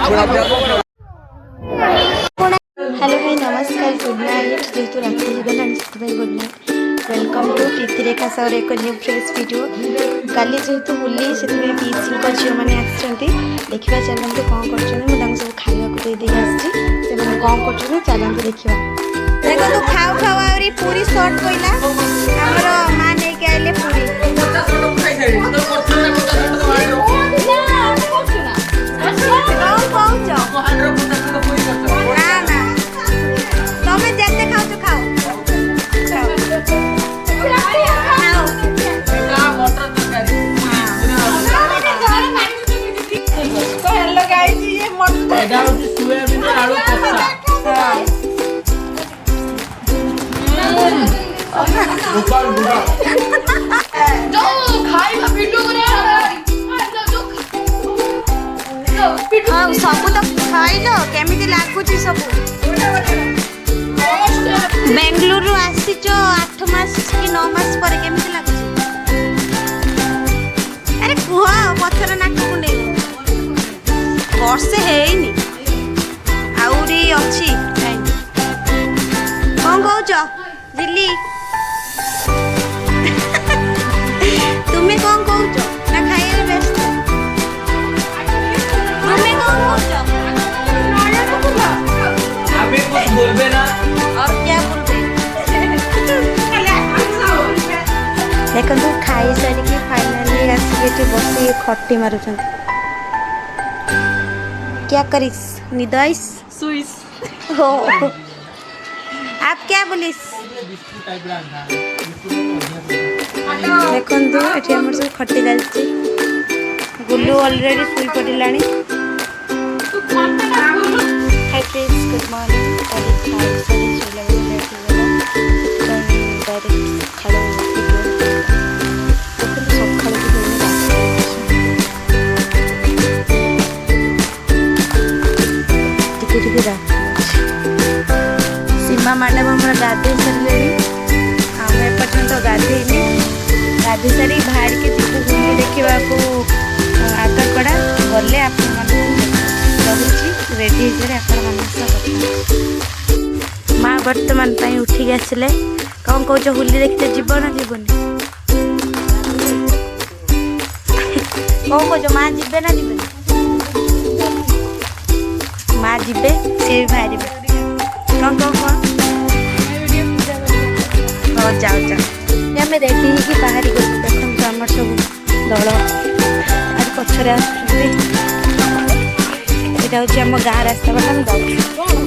Hello भाई नमस्कार good night जेहेतु रात होगा गुड नाइट वेलकम टू प्रीतिरेखा सावर एक न्यू फ्रेश वीडियो काली जेहेतु होली से पीसी झील मैंने आसती देखा चलते कौन कर सब खावा को कौन कर चलते देखा देखो तो खाऊ खाऊ आरी पूरी शॉर्ट कहला हमर मां नहीं के आइले पूरी तमें जेते खाओ तो खाओ हेलो गाइस ये मटन एडा सोयाबीन आलू कच्चा ऊपर बुरा जो खाइबा वीडियो रे हाँ सब तो खाइल केमी लगुच सब बेंगलुरु आसीच 8 मास कि 9 मास पर केमी लगुच अरे कुह पथर नाक कुंडे वर्षे हैनी आउरी अच्छी कौन कौच दिल्ली तुम्हें कौन कौच ना खाइए व्यस्त अभी कुछ बोलबे ना और क्या बोलबे देखो तो खाई सारी फाइनली आसिके बसी खट्टी मारुछन क्या करिस निदाइस सुइस हो आप क्या बोलिस देखो तो एठी हमर सब खट्टी डालची गुल्लू ऑलरेडी सुई पड़िलानी हाय फ्रेंड्स गुड मॉर्निंग अभी खाई सारी चला डायरेक्ट खालो सीमा मैडम हमारा गाधे सारे आम एपर्यंत गाधेनी गाधे सारी बाहर के जीवु बुली देखा आतरपड़ा गले रही रेडी माँ बर्तमान उठिक आसिले कौन कौच होली देखते जीव ना जीवनी कौन कौच माँ जीवे ना जीवन माँ जीवे सी बाहर कौन कौन कौन हाँ जाओ जाओ आम रेडी हो बाहर गलु देखते आम सब दल आज पचर आटा हूँ आम गाँ रास्ता बाट आम जाऊँ कौन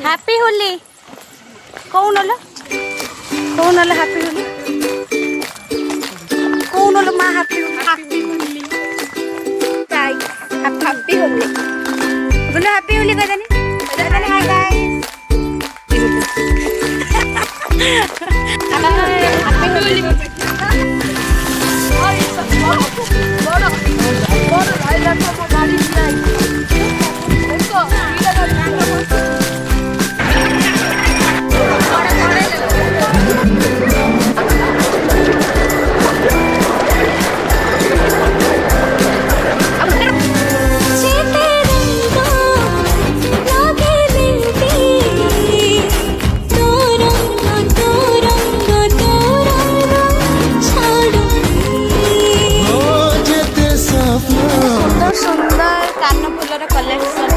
हैप्पी होली कौन हलो हैप्पी होली कौन हलो माँ happy happy Holi happy Holi बोलो हैप्पी होली कदनी हाय गाइस हैप्पी होली बड़ा राइडर तो गाड़ी नहीं देखो सुंदर कानफुलर कलेक्शन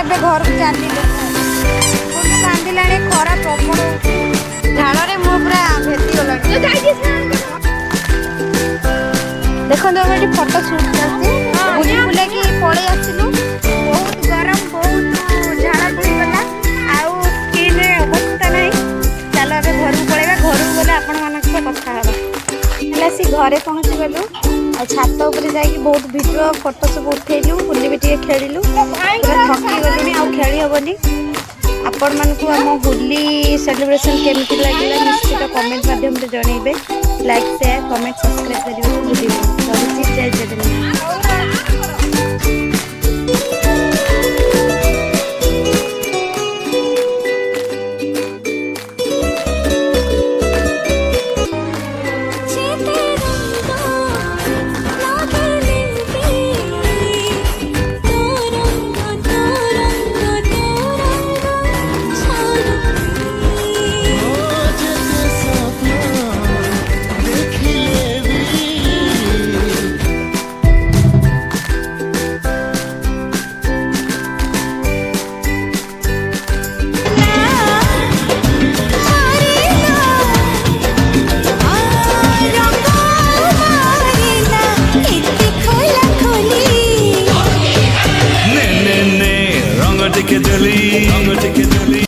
ଏବେ ଘରକୁ ଚାଲିଲୁ କାନ୍ଦିଲାଣି ଖରା ପ୍ରବଳ ଝାଳରେ ମୁଁ ପୁରା ଭେଦିଗଲାଣି। ଦେଖନ୍ତୁ ଆମେ ଏଠି ଫଟୋ ସୁଟ୍ କରିଛି ବୁଲି ବୁଲାକି ପଳେଇ ଆସିଲୁ। ବହୁତ ଗରମ ବହୁତ ଝାଳ ବୁଲିଗଲା ଆଉ ସ୍କିନ୍ରେ ଅବସ୍ଥା ନାହିଁ। ଚାଲ ଏବେ ଘରକୁ ପଳେଇବା। ଘରକୁ ଗଲେ ଆପଣମାନଙ୍କ ସହ କଥା ହେବା। ହେଲେ ଆସି ଘରେ ପହଞ୍ଚିଗଲୁ ଆଉ ଛାତ ଉପରେ ଯାଇକି ବହୁତ ଭିଡ଼ିଓ ଫଟୋ ସବୁ ଉଠେଇଲୁ ବୁଲି ବି ଟିକେ ଖେଳିଲୁ। ପୁରା ଥକି ଗଲୁଣି ଆଉ ଖେଳି ହେବନି। ଆପଣମାନଙ୍କୁ ଆମ ହୋଲି ସେଲିବ୍ରେସନ୍ କେମିତି ଲାଗିଲା ନିଶ୍ଚିତ କମେଣ୍ଟ ମାଧ୍ୟମରେ ଜଣାଇବେ। ଲାଇକ୍ ସେୟାର କମେଣ୍ଟ ସବସ୍କ୍ରାଇବ୍ କରିବାକୁ ଭୁଲିବେନି। ରହୁଛି ଜୟ ଜଗନ୍ନାଥ।